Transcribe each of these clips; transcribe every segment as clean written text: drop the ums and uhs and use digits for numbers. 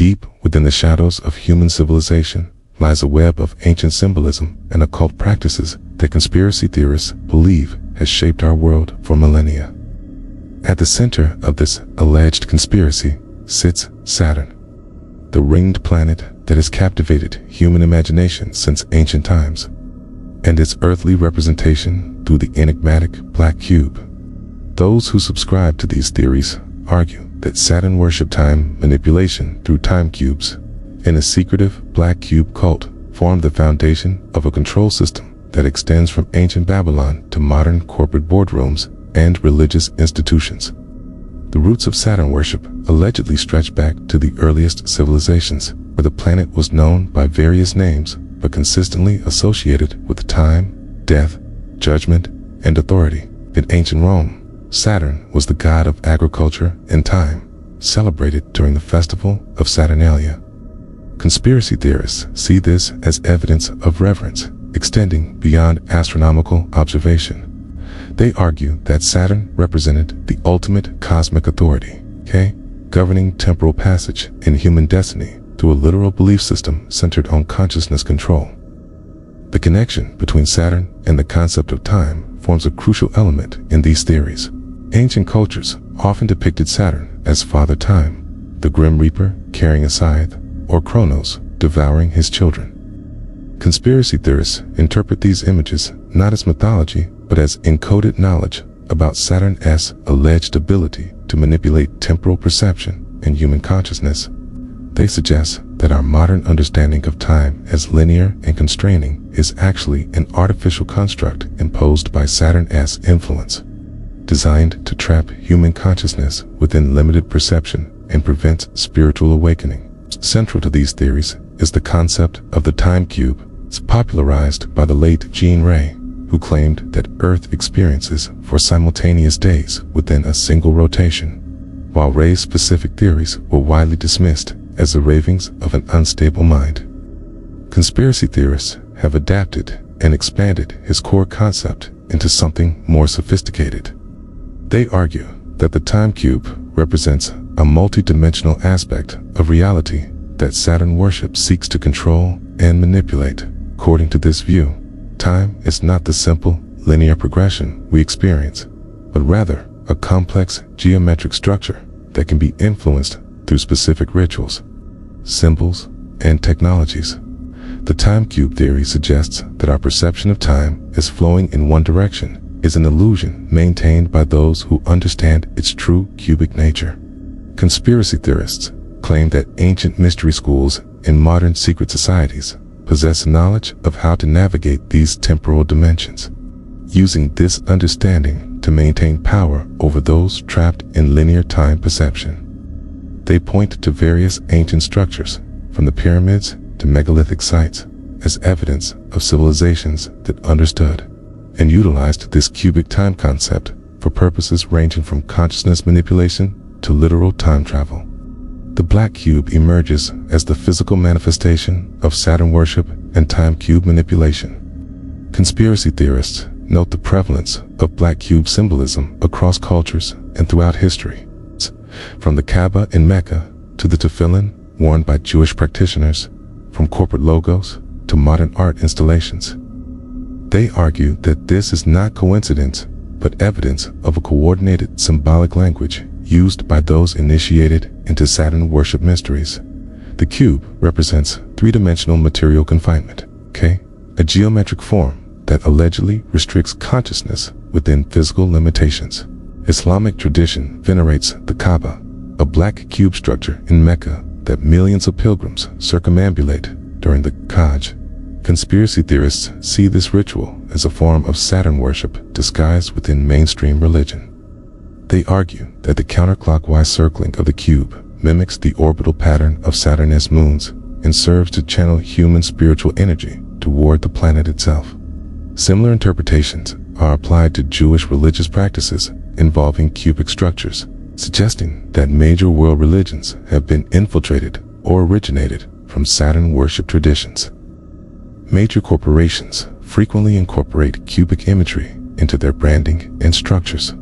Deep within the shadows of human civilization lies a web of ancient symbolism and occult practices that conspiracy theorists believe has shaped our world for millennia. At the center of this alleged conspiracy sits Saturn, the ringed planet that has captivated human imagination since ancient times, and its earthly representation through the enigmatic black cube. Those who subscribe to these theories argue that Saturn worshiped time manipulation through time cubes, and a secretive black cube cult formed the foundation of a control system that extends from ancient Babylon to modern corporate boardrooms and religious institutions. The roots of Saturn worship allegedly stretch back to the earliest civilizations, where the planet was known by various names but consistently associated with time, death, judgment, and authority. In ancient Rome, Saturn was the god of agriculture and time, celebrated during the festival of Saturnalia. Conspiracy theorists see this as evidence of reverence, extending beyond astronomical observation. They argue that Saturn represented the ultimate cosmic authority, governing temporal passage in human destiny through a literal belief system centered on consciousness control. The connection between Saturn and the concept of time forms a crucial element in these theories. Ancient cultures often depicted Saturn as Father Time, the Grim Reaper carrying a scythe, or Kronos devouring his children. Conspiracy theorists interpret these images not as mythology, but as encoded knowledge about Saturn's alleged ability to manipulate temporal perception and human consciousness. They suggest that our modern understanding of time as linear and constraining is actually an artificial construct imposed by Saturn's influence, designed to trap human consciousness within limited perception and prevent spiritual awakening. Central to these theories is the concept of the time cube, popularized by the late Jean Ray, who claimed that Earth experiences 4 simultaneous days within a single rotation. While Ray's specific theories were widely dismissed as the ravings of an unstable mind, conspiracy theorists have adapted and expanded his core concept into something more sophisticated. They argue that the time cube represents a multi-dimensional aspect of reality that Saturn worship seeks to control and manipulate. According to this view, time is not the simple, linear progression we experience, but rather a complex geometric structure that can be influenced through specific rituals, symbols, and technologies. The time cube theory suggests that our perception of time as flowing in one direction is an illusion maintained by those who understand its true cubic nature. Conspiracy theorists claim that ancient mystery schools and modern secret societies possess knowledge of how to navigate these temporal dimensions, using this understanding to maintain power over those trapped in linear time perception. They point to various ancient structures, from the pyramids to megalithic sites, as evidence of civilizations that understood and utilized this cubic time concept for purposes ranging from consciousness manipulation to literal time travel. The black cube emerges as the physical manifestation of Saturn worship and time cube manipulation. Conspiracy theorists note the prevalence of black cube symbolism across cultures and throughout history, from the Kaaba in Mecca to the tefillin worn by Jewish practitioners, from corporate logos to modern art installations. They argue that this is not coincidence, but evidence of a coordinated symbolic language used by those initiated into Saturn worship mysteries. The cube represents 3-dimensional material confinement, a geometric form that allegedly restricts consciousness within physical limitations. Islamic tradition venerates the Kaaba, a black cube structure in Mecca that millions of pilgrims circumambulate during the Hajj. Conspiracy theorists see this ritual as a form of Saturn worship disguised within mainstream religion. They argue that the counterclockwise circling of the cube mimics the orbital pattern of Saturn's moons and serves to channel human spiritual energy toward the planet itself. Similar interpretations are applied to Jewish religious practices involving cubic structures, suggesting that major world religions have been infiltrated or originated from Saturn worship traditions. Major corporations frequently incorporate cubic imagery into their branding and structures.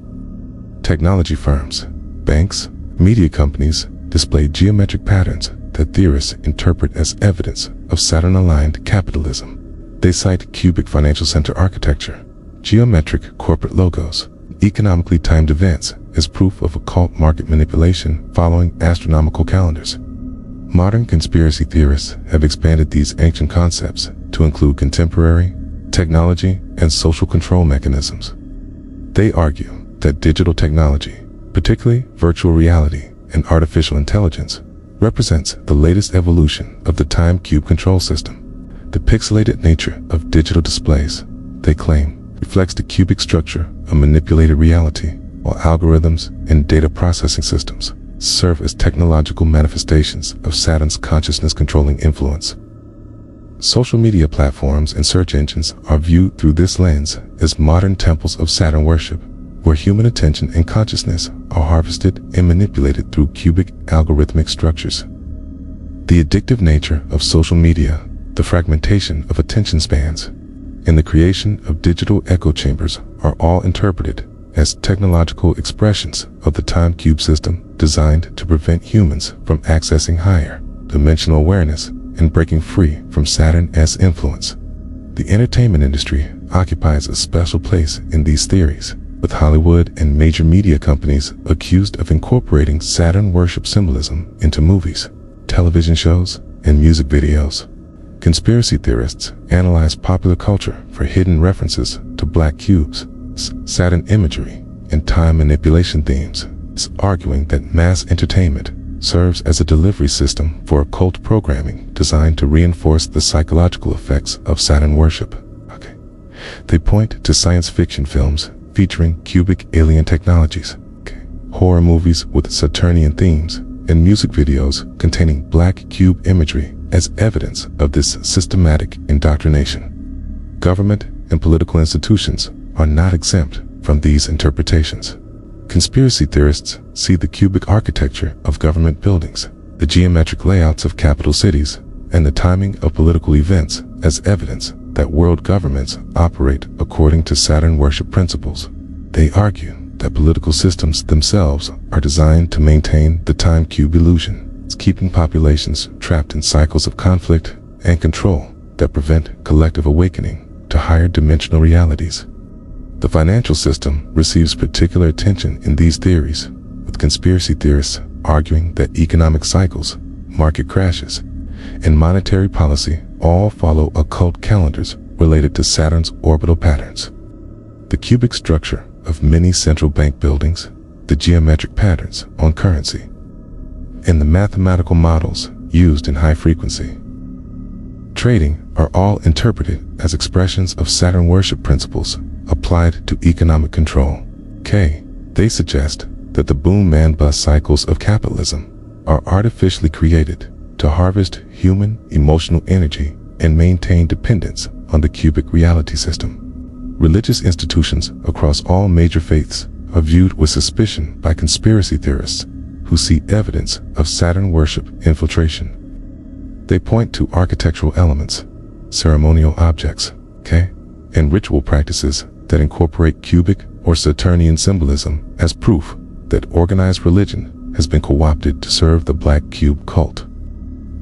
Technology firms, banks, media companies display geometric patterns that theorists interpret as evidence of Saturn-aligned capitalism. They cite cubic financial center architecture, geometric corporate logos, economically timed events as proof of occult market manipulation following astronomical calendars. Modern conspiracy theorists have expanded these ancient concepts to include contemporary technology and social control mechanisms. They argue that digital technology, particularly virtual reality and artificial intelligence, represents the latest evolution of the time cube control system. The pixelated nature of digital displays, they claim, reflects the cubic structure of manipulated reality, while algorithms and data processing systems serve as technological manifestations of Saturn's consciousness-controlling influence. Social media platforms and search engines are viewed through this lens as modern temples of Saturn worship, where human attention and consciousness are harvested and manipulated through cubic algorithmic structures. The addictive nature of social media, the fragmentation of attention spans, and the creation of digital echo chambers are all interpreted as technological expressions of the time cube system designed to prevent humans from accessing higher dimensional awareness and breaking free from Saturn's influence. The entertainment industry occupies a special place in these theories, with Hollywood and major media companies accused of incorporating Saturn worship symbolism into movies, television shows, and music videos. Conspiracy theorists analyze popular culture for hidden references to black cubes, Saturn imagery, and time manipulation themes, arguing that mass entertainment serves as a delivery system for occult programming designed to reinforce the psychological effects of Saturn worship. They point to science fiction films featuring cubic alien technologies, horror movies with Saturnian themes, and music videos containing black cube imagery as evidence of this systematic indoctrination. Government and political institutions are not exempt from these interpretations. Conspiracy theorists see the cubic architecture of government buildings, the geometric layouts of capital cities, and the timing of political events as evidence that world governments operate according to Saturn worship principles. They argue that political systems themselves are designed to maintain the time cube illusion, keeping populations trapped in cycles of conflict and control that prevent collective awakening to higher dimensional realities. The financial system receives particular attention in these theories, with conspiracy theorists arguing that economic cycles, market crashes, and monetary policy all follow occult calendars related to Saturn's orbital patterns. The cubic structure of many central bank buildings, the geometric patterns on currency, and the mathematical models used in high-frequency trading are all interpreted as expressions of Saturn worship principles applied to economic control. They suggest that the boom and bust cycles of capitalism are artificially created to harvest human emotional energy and maintain dependence on the cubic reality system. Religious institutions across all major faiths are viewed with suspicion by conspiracy theorists who see evidence of Saturn worship infiltration. They point to architectural elements, ceremonial objects, and ritual practices that incorporate cubic or Saturnian symbolism as proof that organized religion has been co-opted to serve the black cube cult.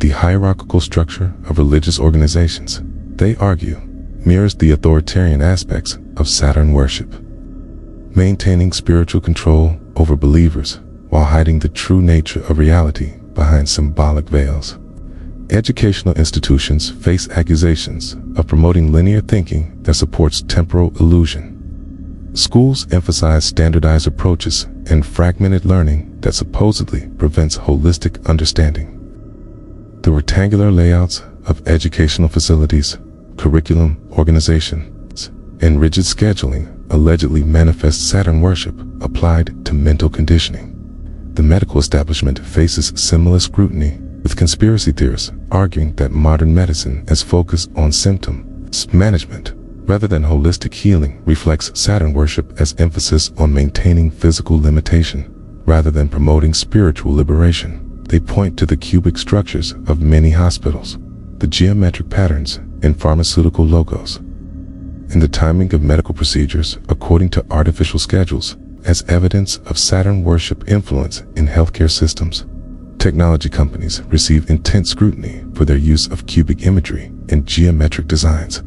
The hierarchical structure of religious organizations, they argue, mirrors the authoritarian aspects of Saturn worship, maintaining spiritual control over believers while hiding the true nature of reality behind symbolic veils. Educational institutions face accusations of promoting linear thinking that supports temporal illusion. Schools emphasize standardized approaches and fragmented learning that supposedly prevents holistic understanding. The rectangular layouts of educational facilities, curriculum organizations, and rigid scheduling allegedly manifest Saturn worship applied to mental conditioning. The medical establishment faces similar scrutiny, with conspiracy theorists arguing that modern medicine is focused on symptom management rather than holistic healing reflects Saturn worship as emphasis on maintaining physical limitation rather than promoting spiritual liberation. They point to the cubic structures of many hospitals, the geometric patterns in pharmaceutical logos, and the timing of medical procedures according to artificial schedules as evidence of Saturn worship influence in healthcare systems. Technology companies receive intense scrutiny for their use of cubic imagery and geometric designs.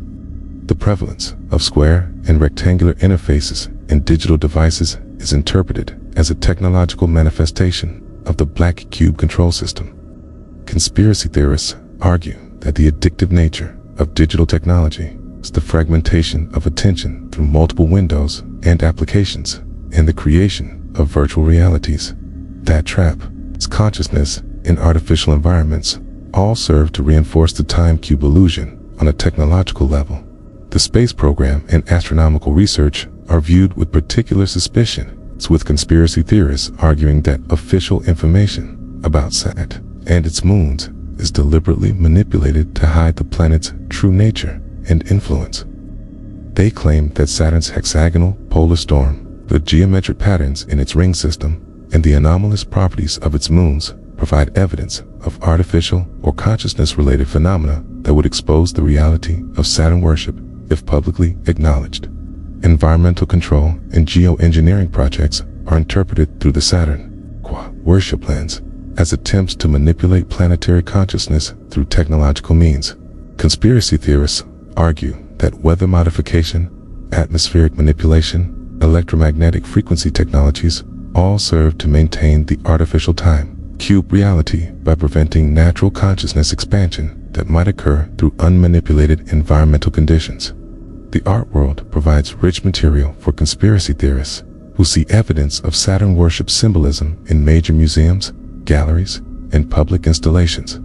The prevalence of square and rectangular interfaces in digital devices is interpreted as a technological manifestation of the black cube control system. Conspiracy theorists argue that the addictive nature of digital technology is the fragmentation of attention through multiple windows and applications and the creation of virtual realities that trap its consciousness in artificial environments all serve to reinforce the time cube illusion on a technological level. The space program and astronomical research are viewed with particular suspicion, with conspiracy theorists arguing that official information about Saturn and its moons is deliberately manipulated to hide the planet's true nature and influence. They claim that Saturn's hexagonal polar storm, the geometric patterns in its ring system, and the anomalous properties of its moons provide evidence of artificial or consciousness-related phenomena that would expose the reality of Saturn worship if publicly acknowledged. Environmental control and geoengineering projects are interpreted through the Saturn worship plans as attempts to manipulate planetary consciousness through technological means. Conspiracy theorists argue that weather modification, atmospheric manipulation, electromagnetic frequency technologies all serve to maintain the artificial time cube reality by preventing natural consciousness expansion that might occur through unmanipulated environmental conditions. The art world provides rich material for conspiracy theorists who see evidence of Saturn worship symbolism in major museums, galleries, and public installations.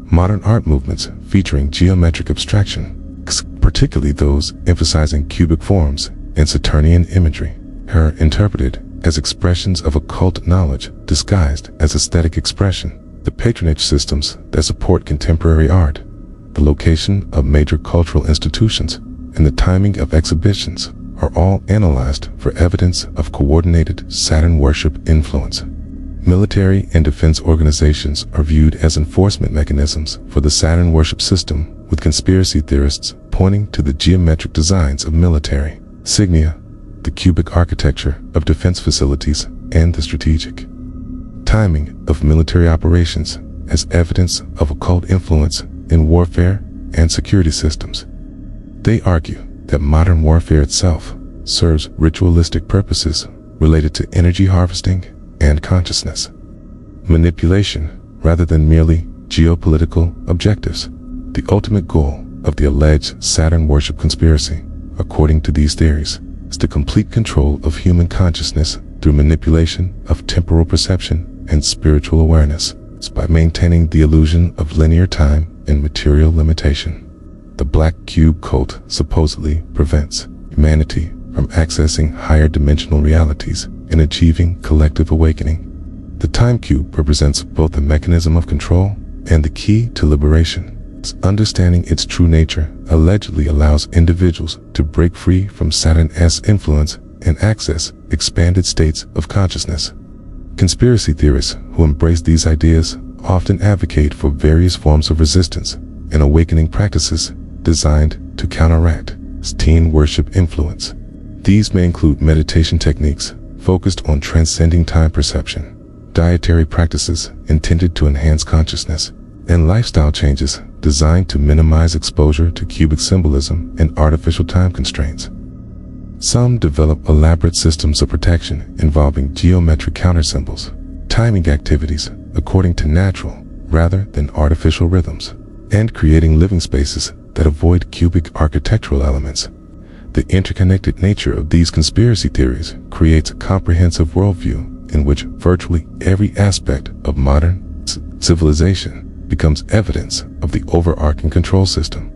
Modern art movements featuring geometric abstraction, particularly those emphasizing cubic forms and Saturnian imagery, are interpreted as expressions of occult knowledge disguised as aesthetic expression. The patronage systems that support contemporary art, the location of major cultural institutions, and the timing of exhibitions are all analyzed for evidence of coordinated Saturn worship influence. Military and defense organizations are viewed as enforcement mechanisms for the Saturn worship system, with conspiracy theorists pointing to the geometric designs of military insignia, the cubic architecture of defense facilities, and the strategic timing of military operations as evidence of occult influence in warfare and security systems. They argue that modern warfare itself serves ritualistic purposes related to energy harvesting and consciousness manipulation rather than merely geopolitical objectives. The ultimate goal of the alleged Saturn worship conspiracy, according to these theories, is the complete control of human consciousness through manipulation of temporal perception and spiritual awareness by maintaining the illusion of linear time and material limitation. The Black Cube cult supposedly prevents humanity from accessing higher dimensional realities and achieving collective awakening. The Time Cube represents both a mechanism of control and the key to liberation. Understanding its true nature allegedly allows individuals to break free from Saturn's influence and access expanded states of consciousness. Conspiracy theorists who embrace these ideas often advocate for various forms of resistance and awakening practices designed to counteract teen worship influence. These may include meditation techniques focused on transcending time perception, dietary practices intended to enhance consciousness, and lifestyle changes designed to minimize exposure to cubic symbolism and artificial time constraints. Some develop elaborate systems of protection involving geometric countersymbols, timing activities according to natural rather than artificial rhythms, and creating living spaces that avoid cubic architectural elements. The interconnected nature of these conspiracy theories creates a comprehensive worldview in which virtually every aspect of modern civilization becomes evidence of the overarching control system.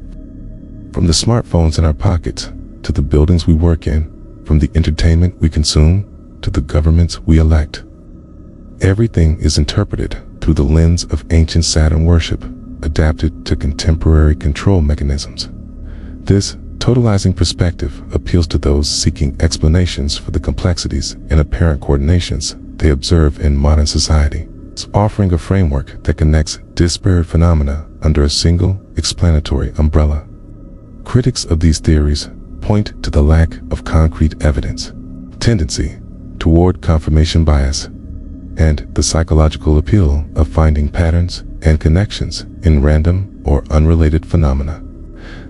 From the smartphones in our pockets to the buildings we work in, from the entertainment we consume to the governments we elect, everything is interpreted through the lens of ancient Saturn worship, adapted to contemporary control mechanisms. This totalizing perspective appeals to those seeking explanations for the complexities and apparent coordinations they observe in modern society, offering a framework that connects disparate phenomena under a single explanatory umbrella. Critics of these theories point to the lack of concrete evidence, tendency toward confirmation bias, and the psychological appeal of finding patterns and connections in random or unrelated phenomena.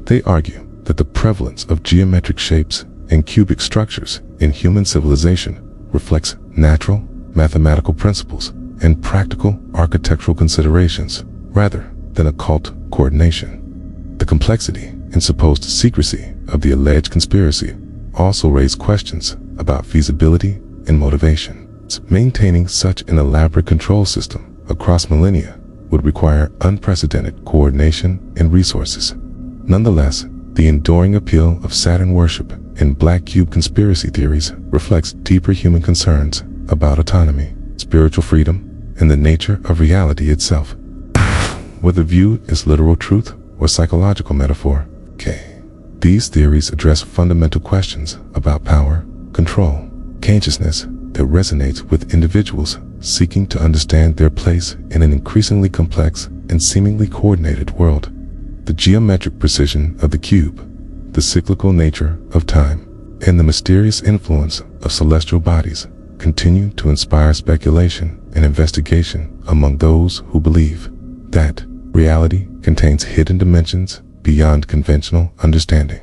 They argue that the prevalence of geometric shapes and cubic structures in human civilization reflects natural, mathematical principles and practical architectural considerations rather than occult coordination. The complexity and supposed secrecy of the alleged conspiracy also raise questions about feasibility and motivation. Maintaining such an elaborate control system across millennia would require unprecedented coordination and resources. Nonetheless, the enduring appeal of Saturn worship and black cube conspiracy theories reflects deeper human concerns about autonomy, spiritual freedom, and the nature of reality itself. Whether viewed as literal truth or psychological metaphor, these theories address fundamental questions about power, control, consciousness that resonates with individuals seeking to understand their place in an increasingly complex and seemingly coordinated world. The geometric precision of the cube, the cyclical nature of time, and the mysterious influence of celestial bodies continue to inspire speculation and investigation among those who believe that reality contains hidden dimensions beyond conventional understanding.